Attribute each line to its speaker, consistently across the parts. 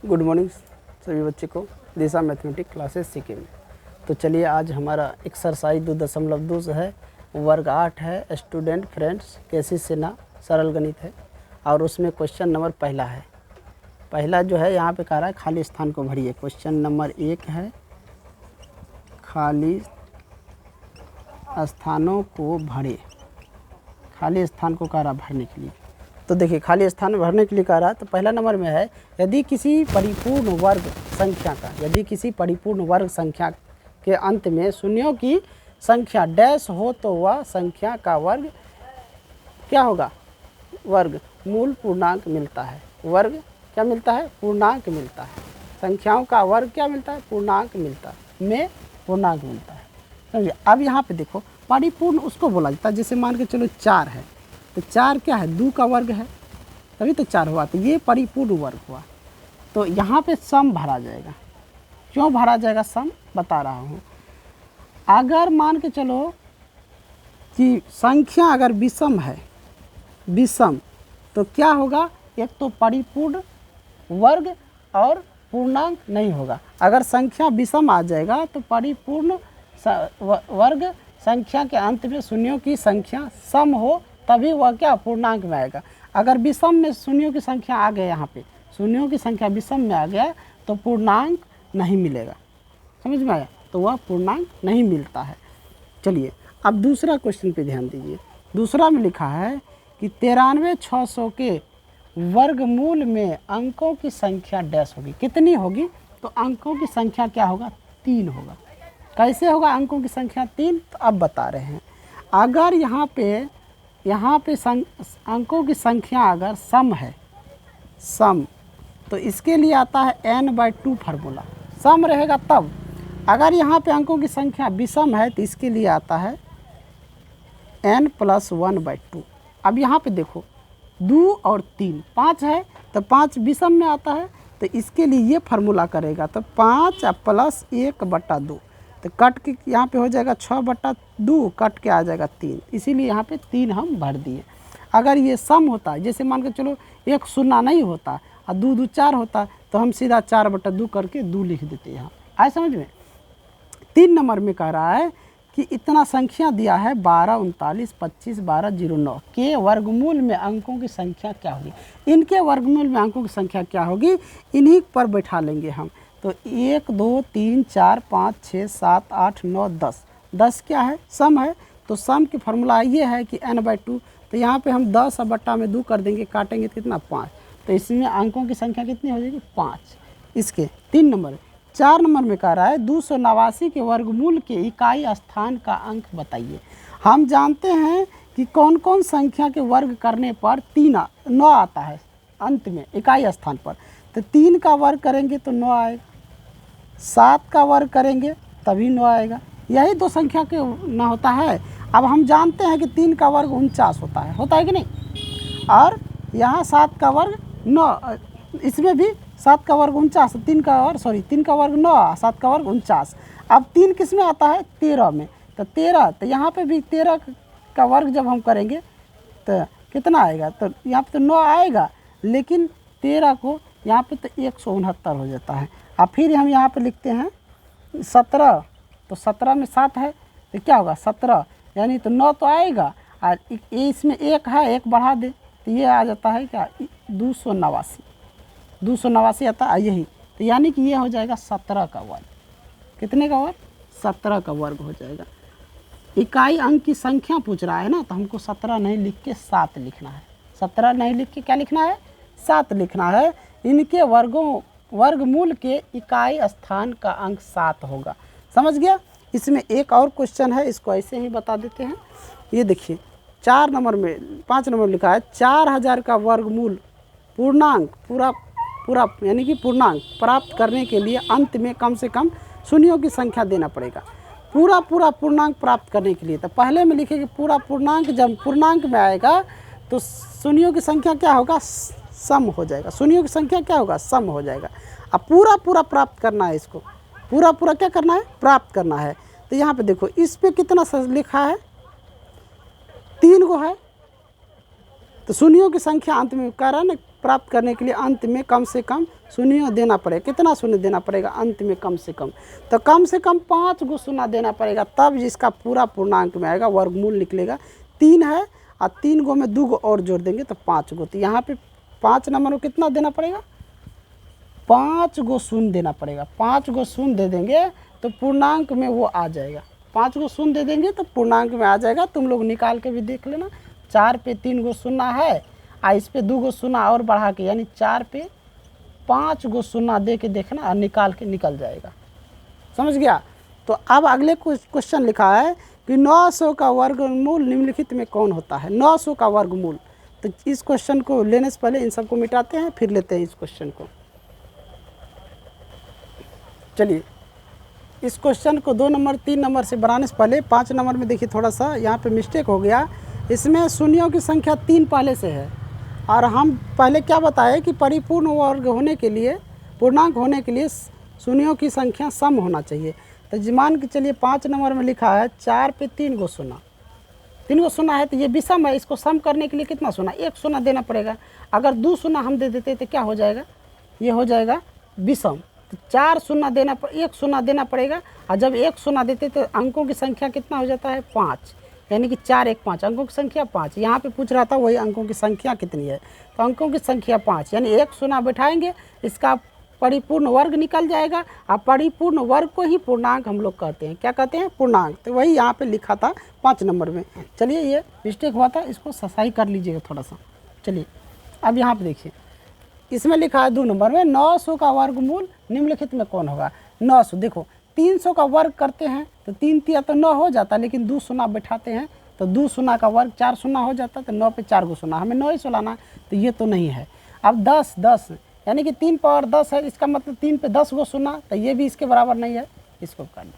Speaker 1: Good morning सभी बच्चे को दिशा मैथमेटिक्स क्लासेस सीखे में। तो चलिए आज हमारा एक्सरसाइज 2.2 से है, वर्ग 8 है, स्टूडेंट फ्रेंड्स कैसी से ना सरल गणित है और उसमें क्वेश्चन नंबर पहला है। पहला जो है यहाँ पे कह रहा है खाली स्थान को भरिए। क्वेश्चन नंबर 1 है खाली स्थानों को भरे। खाली स्थान को कह रहा भरने के लिए। तो देखिए खाली स्थान भरने के लिए कह रहा है। तो पहला नंबर में है यदि किसी परिपूर्ण वर्ग संख्या के अंत में शून्यों की संख्या डैश हो तो वह संख्या का वर्ग क्या होगा? वर्ग मूल पूर्णांक मिलता है। वर्ग क्या मिलता है? पूर्णांक मिलता है। संख्याओं का वर्ग क्या मिलता है? पूर्णांक मिलता है, में पूर्णांक मिलता है। समझिए। अब यहाँ पे देखो परिपूर्ण उसको बोला जाता है, जैसे मान के चलो 4 है तो 4 क्या है? 2 का वर्ग है, तभी तो 4 हुआ। तो ये परिपूर्ण वर्ग हुआ। तो यहाँ पे सम भरा जाएगा। क्यों भरा जाएगा सम? बता रहा हूँ। अगर मान के चलो कि संख्या अगर विषम है, विषम, तो क्या होगा? एक तो परिपूर्ण वर्ग और पूर्णांक नहीं होगा। अगर संख्या विषम आ जाएगा तो परिपूर्ण वर्ग संख्या के अंत में शून्यों की संख्या सम हो तभी वह क्या पूर्णांक में आएगा। अगर विषम में शून्यों की संख्या आ गया, यहाँ पे शून्यों की संख्या विषम में आ गया तो पूर्णांक नहीं मिलेगा। समझ में आया? तो वह पूर्णांक नहीं मिलता है। चलिए अब दूसरा क्वेश्चन पे ध्यान दीजिए। दूसरा में लिखा है कि 93,600 के वर्गमूल में अंकों की संख्या डैश होगी। कितनी होगी? तो अंकों की संख्या क्या होगा? 3 होगा। कैसे होगा अंकों की संख्या 3? तो अब बता रहे हैं। अगर यहाँ पे अंकों की संख्या अगर सम है, सम, तो इसके लिए आता है n/2 फार्मूला। सम रहेगा तब। अगर यहाँ पे अंकों की संख्या विषम है तो इसके लिए आता है n + 1/2। अब यहाँ पे देखो 2 और 3, 5 है तो 5 विषम में आता है तो इसके लिए ये फार्मूला करेगा तो 5 + 1/2, तो कट के यहाँ पे हो जाएगा 6/2, कट के आ जाएगा 3। इसीलिए यहाँ पे 3 हम भर दिए। अगर ये सम होता है, जैसे मान के चलो 1 0 नहीं होता और 2 2 4 होता तो हम सीधा 4/2 करके 2 लिख देते यहाँ। आए समझ में? 3 नंबर में कह रहा है कि इतना संख्या दिया है 12, 39, 25, 12, 09 के वर्गमूल में अंकों की संख्या क्या होगी? इनके वर्गमूल में अंकों की संख्या क्या होगी? इन्हीं पर बैठा लेंगे हम। तो 1 2 3 4 5 6 7 8 9 10। 10 क्या है? सम है। तो सम की फार्मूला ये है कि n/2। तो यहाँ पे हम 10/2 कर देंगे, काटेंगे तो कितना? 5। तो इसमें अंकों की संख्या कितनी हो जाएगी? 5। इसके 3 नंबर। 4 नंबर में कह रहा है 289 के वर्गमूल के इकाई स्थान का अंक बताइए। हम जानते हैं कि कौन कौन संख्या के वर्ग करने पर 9 आता है अंत में इकाई स्थान पर। तो 3 का वर्ग करेंगे तो 9 आएगा, 7 का वर्ग करेंगे तभी 9 आएगा। यही 2 संख्या के ना होता है। अब हम जानते हैं कि 3 का वर्ग 49 होता है कि नहीं? और यहाँ 7 का वर्ग 9, इसमें भी 7 का वर्ग 49, 3 का वर्ग 9, 7 का वर्ग 49। अब 3 किस में आता है? 13 में। तो 13, तो यहाँ पे भी 13 का वर्ग जब हम करेंगे तो कितना आएगा? तो यहाँ पे तो 9 आएगा, लेकिन 13 को यहाँ पे तो 169 हो जाता है। अब फिर हम यहाँ पे लिखते हैं 17, तो 17 में 7 है तो क्या होगा? 17, यानी तो 9 तो आएगा और इसमें 1 है, 1 बढ़ा दे तो ये आ जाता है क्या? 289 आता है यही। तो यानी कि ये हो जाएगा 17 का वर्ग। कितने का वर्ग? 17 का वर्ग हो जाएगा। इकाई अंक की संख्या पूछ रहा है ना, तो हमको 17 नहीं लिख के 7 लिखना है। 17 नहीं लिख के क्या लिखना है? 7 लिखना है। इनके वर्गमूल के इकाई स्थान का अंक 7 होगा। समझ गया? इसमें एक और क्वेश्चन है, इसको ऐसे ही बता देते हैं। ये देखिए 5 नंबर में लिखा है 4000 का वर्गमूल पूर्णांक पूरा यानी कि पूर्णांक प्राप्त करने के लिए अंत में कम से कम शून्यों की संख्या देना पड़ेगा। पूरा पूर्णांक प्राप्त करने के लिए तो पहले में लिखेंगे पूरा पूर्णांक। जब पूर्णांक में आएगा तो शून्यों की संख्या क्या होगा? सम हो जाएगा। शून्यों की संख्या क्या होगा? सम हो जाएगा। अब पूरा प्राप्त करना है, इसको पूरा क्या करना है? प्राप्त करना है। तो यहाँ पे देखो इस पे कितना लिखा है? 3 गो है। तो शून्यों की संख्या अंत में कह रहा है ना प्राप्त करने के लिए अंत में कम से कम शून्य देना पड़ेगा। कितना शून्य देना पड़ेगा अंत में? कम से कम 5 गो शून्य देना पड़ेगा, तब जिसका पूरा पूर्णांक में आएगा, वर्गमूल निकलेगा। 3 है और 3 गो में 2 गो और जोड़ देंगे तो 5 गो। तो यहाँ पे 5 नंबर में कितना देना पड़ेगा? 5 गो शून्य देना पड़ेगा। 5 गो शून्य दे देंगे तो पूर्णांक में वो आ जाएगा। 5 गो शून्य दे देंगे तो पूर्णांक में आ जाएगा। तुम लोग निकाल के भी देख लेना। 4 पे 3 गो शून्य है और इस पे 2 गो शून्य और बढ़ा के, यानी 4 पे 5 गो शून्य दे के देखना और निकाल के निकल जाएगा। समझ गया? तो अब अगले क्वेश्चन लिखा है कि 900 का वर्गमूल निम्नलिखित में कौन होता है? 900 का वर्गमूल। तो इस क्वेश्चन को लेने से पहले इन सबको मिटाते हैं, फिर लेते हैं इस क्वेश्चन को। चलिए, इस क्वेश्चन को 2 नंबर 3 नंबर से बनाने से पहले 5 नंबर में देखिए, थोड़ा सा यहाँ पे मिस्टेक हो गया। इसमें शून्यों की संख्या 3 पहले से है, और हम पहले क्या बताए कि परिपूर्ण वर्ग होने के लिए, पूर्णांक होने के लिए शून्यों की संख्या सम होना चाहिए। तो मान के चलिए 5 नंबर में लिखा है 4 पे 3 गो शून्य, 3 गो शून्य है तो ये विषम है। इसको सम करने के लिए कितना शून्य? 1 शून्य देना पड़ेगा। अगर 2 शून्य हम दे देते तो क्या हो जाएगा? ये हो जाएगा विषम। 4 शून्य देना, 1 शून्य देना पड़ेगा। और जब 1 शून्य देते तो अंकों की संख्या कितना हो जाता है? 5, यानी कि 4 1 5, अंकों की संख्या 5। यहाँ पे पूछ रहा था वही अंकों की संख्या कितनी है, तो अंकों की संख्या 5, यानी 1 शून्य बैठाएंगे, इसका परिपूर्ण वर्ग निकल जाएगा। और परिपूर्ण वर्ग को ही पूर्णांक हम लोग कहते हैं। क्या कहते हैं? पूर्णांक। तो वही यहाँ पे लिखा था 5 नंबर में। चलिए, ये मिस्टेक हुआ था, इसको सही कर लीजिएगा थोड़ा सा। चलिए, अब यहाँ पे देखिए, इसमें लिखा है 2 नंबर में 900 का वर्गमूल निम्नलिखित में कौन होगा? 900, देखो 300 का वर्ग करते हैं तो 3 तिया तो 9 हो जाता, लेकिन 2 शून्य बैठाते हैं तो 2 शून्य का वर्ग 4 शून्य हो जाता, तो 9 पे 4 गो शून्य, हमें 9 ही सुलाना, तो ये तो नहीं है। अब 10 यानी कि 3 पावर 10 है, इसका मतलब 3 पे 10 गो शून्य, तो ये भी इसके बराबर नहीं है, इसको करना।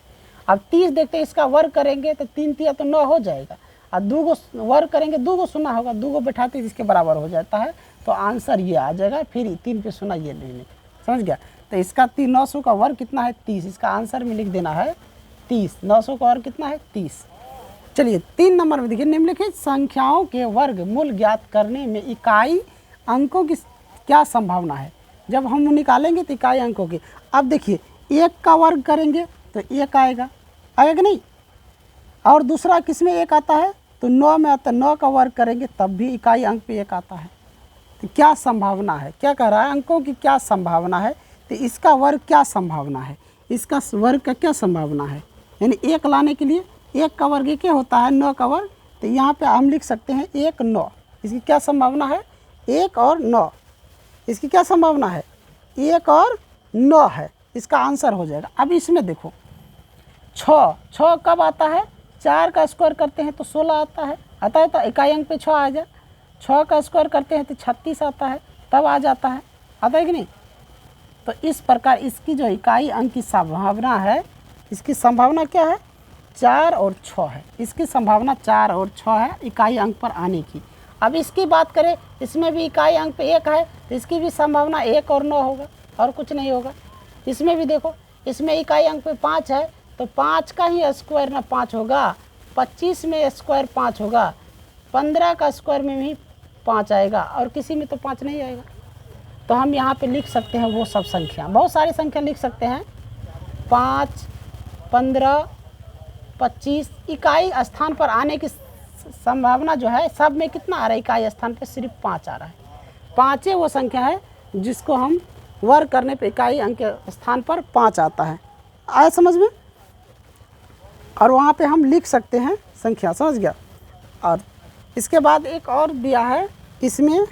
Speaker 1: अब 30 देखते हैं, इसका वर्ग करेंगे तो 3 तिया तो 9 हो जाएगा, और 2 गो वर्ग करेंगे 2 गो शून्य होगा, 2 गो बैठाते इसके बराबर हो जाता है। तो आंसर ये आ जाएगा। फिर 3 पे शून्य ये लेने, समझ गया? तो इसका 900 का वर्ग कितना है? 30। इसका आंसर में लिख देना है 30। 900 का वर्ग कितना है? 30। चलिए, 3 नंबर में देखिए, निम्नलिखित संख्याओं के वर्गमूल ज्ञात करने में इकाई अंकों की क्या संभावना है? जब हम निकालेंगे तो इकाई अंकों की। अब देखिए, 1 का वर्ग करेंगे तो 1 आएगा, आएगा नहीं? और दूसरा किस में 1 आता है? तो 9 में आता है। 9 का वर्ग करेंगे तब भी इकाई अंक पे 1 आता है। तो क्या संभावना है? क्या कह रहा है? अंकों की क्या संभावना है? तो इसका वर्ग क्या संभावना है? इसका वर्ग का क्या संभावना है? यानी 1 लाने के लिए 1 का वर्ग क्या होता है? 9 का वर्ग। तो यहाँ पे हम लिख सकते हैं 1 9। इसकी क्या संभावना है? 1 और 9। इसकी क्या संभावना है? 1 और 9 है। इसका आंसर हो जाएगा। अब इसमें देखो, 6 कब आता है? 4 का स्क्वायर करते हैं तो 16 आता है, तो इकाई अंक पे 6 आ जाए। 6 का स्क्वायर करते हैं तो 36 आता है, तब आ जाता है, आता है कि नहीं? तो इस प्रकार इसकी जो इकाई अंक की संभावना है, इसकी संभावना क्या है? 4 और 6 है। इसकी संभावना 4 और 6 है इकाई अंक पर आने की। अब इसकी बात करें, इसमें भी इकाई अंक पे 1 है, तो इसकी भी संभावना 1 और 9 होगा, और कुछ नहीं होगा। इसमें भी देखो, इसमें इकाई अंक पे 5 है, तो 5 का ही स्क्वायर ना 5 होगा, 25 में स्क्वायर 5 होगा, 15 का स्क्वायर में भी 5 आएगा, और किसी में तो 5 नहीं आएगा। तो हम यहाँ पे लिख सकते हैं वो सब संख्या, बहुत सारी संख्या लिख सकते हैं। 5, 15, 25 इकाई स्थान पर आने की संभावना जो है, सब में कितना आ रहा है? इकाई स्थान पर सिर्फ 5 आ रहा है। 5 वो संख्या है जिसको हम वर्ग करने पे इकाई अंक के स्थान पर 5 आता है। आया समझ में? और वहाँ पे हम लिख सकते हैं संख्या, समझ गया? और इसके बाद एक और दिया है, इसमें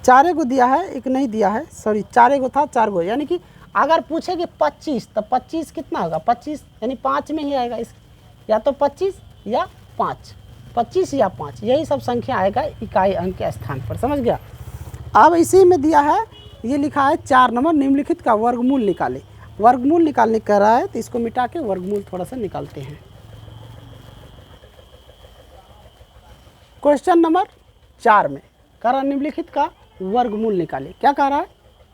Speaker 1: 4 गो दिया है, एक नहीं दिया है, सॉरी 4 गो था, 4 गो। यानी कि अगर पूछेगी 25 तो 25 कितना होगा? 25 यानी 5 में ही आएगा, इस या तो 25 या 5, 25 या 5, यही सब संख्या आएगा इकाई अंक के स्थान पर, समझ गया? अब इसी में दिया है, ये लिखा है 4 नंबर, निम्नलिखित का वर्गमूल निकाले। वर्गमूल निकालने कह रहा है, तो इसको मिटा के वर्गमूल थोड़ा सा निकालते हैं। क्वेश्चन नंबर 4 में कह रहा है निम्नलिखित का वर्गमूल निकाले। क्या कह रहा है?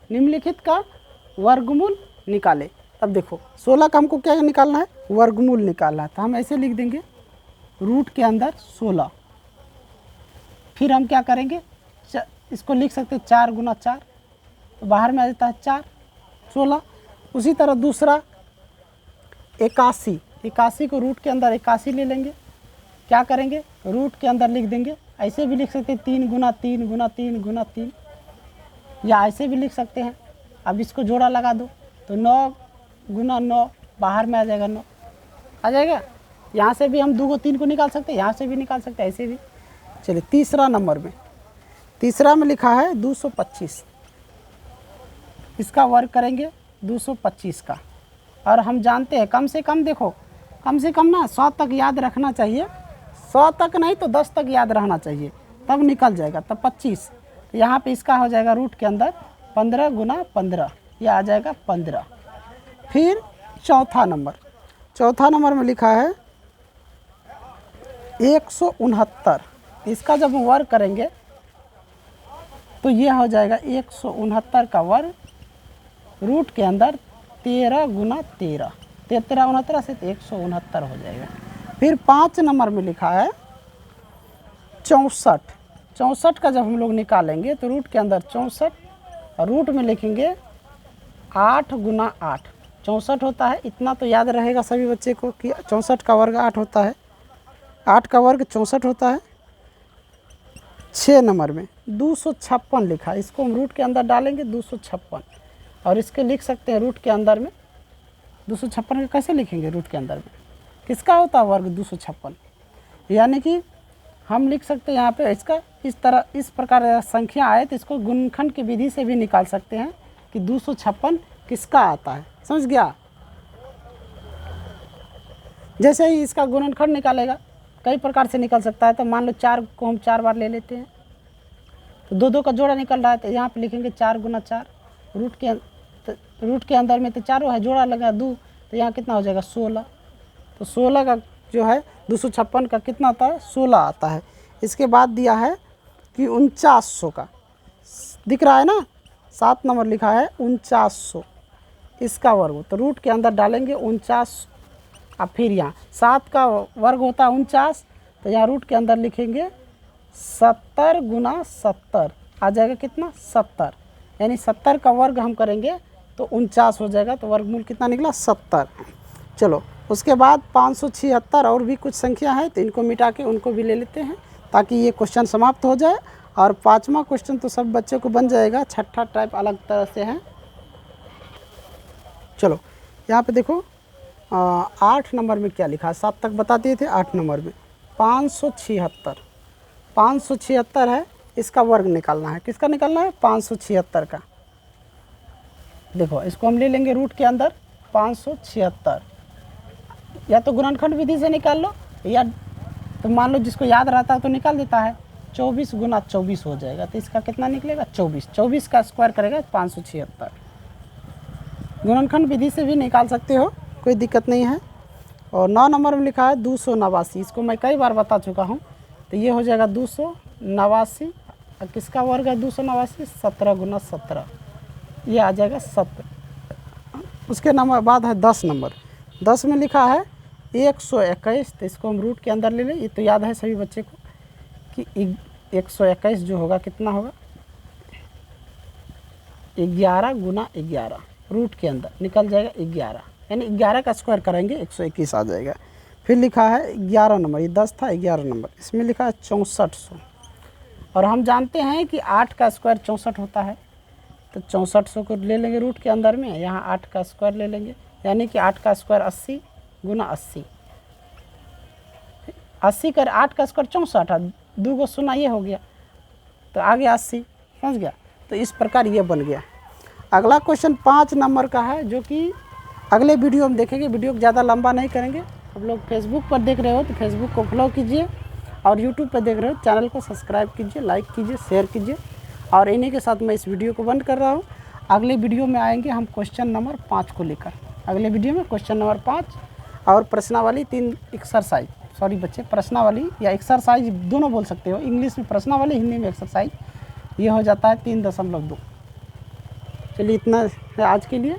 Speaker 1: निम्नलिखित का वर्गमूल निकाले। अब देखो, 16 का हमको क्या निकालना है? वर्गमूल निकालना है। तो हम ऐसे लिख देंगे, रूट के अंदर 16। फिर हम क्या करेंगे? इसको लिख सकते हैं 4 गुना 4, तो बाहर में आ जाता है 4, 16। उसी तरह दूसरा 81, 81 को रूट के अंदर 81 ले लेंगे, क्या करेंगे रूट के अंदर लिख देंगे। ऐसे भी लिख सकते हैं 3 गुना 3 गुना 3 गुना 3, या ऐसे भी लिख सकते हैं। अब इसको जोड़ा लगा दो तो 9 गुना 9, बाहर में आ जाएगा 9, आ जाएगा। यहाँ से भी हम 2 को 3 को निकाल सकते हैं, यहाँ से भी निकाल सकते हैं, ऐसे भी। चलिए तीसरा नंबर में, तीसरा में लिखा है 225, इसका वर्ग करेंगे 225 का। और हम जानते हैं कम से कम, देखो कम से कम ना 100 तक याद रखना चाहिए, 100 तक नहीं तो 10 तक याद रहना चाहिए, तब निकल जाएगा। तब 25, तो यहाँ पे इसका हो जाएगा रूट के अंदर 15 गुना 15, यह आ जाएगा 15। फिर चौथा नंबर, चौथा नंबर में लिखा है 169, इसका जब हम वर्ग करेंगे तो यह हो जाएगा 169 का वर्ग रूट के अंदर 13 गुना 13, 13 69 से 169 हो जाएगा। फिर 5 नंबर में लिखा है 64, 64 का जब हम लोग निकालेंगे तो रूट के अंदर 64 और रूट में लिखेंगे 8 गुना 8, 64 होता है। इतना तो याद रहेगा सभी बच्चे को कि 64 का वर्ग 8 होता है, 8 का वर्ग 64 होता है। 6 नंबर में 256 लिखा है, इसको हम रूट के अंदर डालेंगे 256, और इसके लिख सकते हैं रूट के अंदर में 256 का कैसे लिखेंगे रूट के अंदर में, किसका होता है वर्ग 256, यानी कि हम लिख सकते हैं यहाँ पे इसका इस तरह, इस प्रकार संख्या आए तो इसको गुणनखंड की विधि से भी निकाल सकते हैं कि 256 किसका आता है, समझ गया। जैसे ही इसका गुणनखंड निकालेगा कई प्रकार से निकल सकता है, तो मान लो 4 को हम 4 बार ले लेते हैं तो 2 का जोड़ा निकल रहा है, तो यहाँ पे लिखेंगे 4 गुना 4, रूट के अंदर में तो चारों है, जोड़ा लगा 2, तो यहाँ कितना हो जाएगा 16, तो 16 का जो है 256 का कितना आता है 16 आता है। इसके बाद दिया है कि 4900 का, दिख रहा है ना, 7 नंबर लिखा है 4900, इसका वर्ग, तो रूट के अंदर डालेंगे 49, अब फिर यहाँ 7 का वर्ग होता है 49, तो यहाँ रूट के अंदर लिखेंगे 70 गुना 70, आ जाएगा कितना 70, यानी 70 का वर्ग हम करेंगे तो 49 हो जाएगा, तो वर्गमूल कितना निकला 70। चलो उसके बाद 576 और भी कुछ संख्या है, तो इनको मिटा के उनको भी ले लेते हैं ताकि ये क्वेश्चन समाप्त हो जाए। और 5वां क्वेश्चन तो सब बच्चे को बन जाएगा, 6ठा टाइप अलग तरह से है। चलो यहाँ पे देखो 8 नंबर में क्या लिखा है, 7 तक बता दिए थे, 8 नंबर में 576, 576 है, इसका वर्ग निकालना है, किसका निकालना है 576 का। देखो इसको हम ले लेंगे रूट के अंदर 576, या तो गुणनखंड विधि से निकाल लो, या तो मान लो जिसको याद रहता है तो निकाल देता है, 24 गुना 24 हो जाएगा, तो इसका कितना निकलेगा 24, 24 का स्क्वायर करेगा 576। गुणनखंड विधि से भी निकाल सकते हो, कोई दिक्कत नहीं है। और 9 नंबर में लिखा है 289, इसको मैं कई बार बता चुका हूँ, तो ये हो जाएगा 289, और किसका वर्ग है 289, 17 गुना 17, ये आ जाएगा 17। उसके नंबर बाद है 10 नंबर, 10 में लिखा है 121, तो इसको हम रूट के अंदर ले लें, ये तो याद है सभी बच्चे को कि 121 जो होगा कितना होगा 11 गुना 11, रूट के अंदर निकल जाएगा 11, यानी 11 का स्क्वायर करेंगे 121 आ जाएगा। फिर लिखा है 11 नंबर, ये 10 था, 11 नंबर, इसमें लिखा है 6400, और हम जानते हैं कि 8 का स्क्वायर 64 होता है, तो 6400 को ले लेंगे रूट के अंदर में, यहाँ 8 का स्क्वायर ले लेंगे, यानी कि 8 का स्क्वायर 80 गुना 80, 80 कर 8 का स्क्वायर 64, 2 को सुना ये हो गया, तो आ गया 80, समझ गया। तो इस प्रकार ये बन गया। अगला क्वेश्चन 5 नंबर का है, जो कि अगले वीडियो में देखेंगे, वीडियो को ज़्यादा लंबा नहीं करेंगे। आप लोग फेसबुक पर देख रहे हो तो फेसबुक को फॉलो कीजिए, और यूट्यूब पर देख रहे हो चैनल को सब्सक्राइब कीजिए, लाइक कीजिए, शेयर कीजिए। और इन्हीं के साथ मैं इस वीडियो को बंद कर रहा हूँ। अगले वीडियो में आएंगे हम क्वेश्चन नंबर 5 को लेकर। अगले वीडियो में क्वेश्चन नंबर 5 और प्रश्नावली 3 एक्सरसाइज, सॉरी बच्चे, प्रश्नावली या एक्सरसाइज दोनों बोल सकते हो, इंग्लिश में प्रश्नावली, हिंदी में एक्सरसाइज, ये हो जाता है 3.2। चलिए इतना है आज के लिए।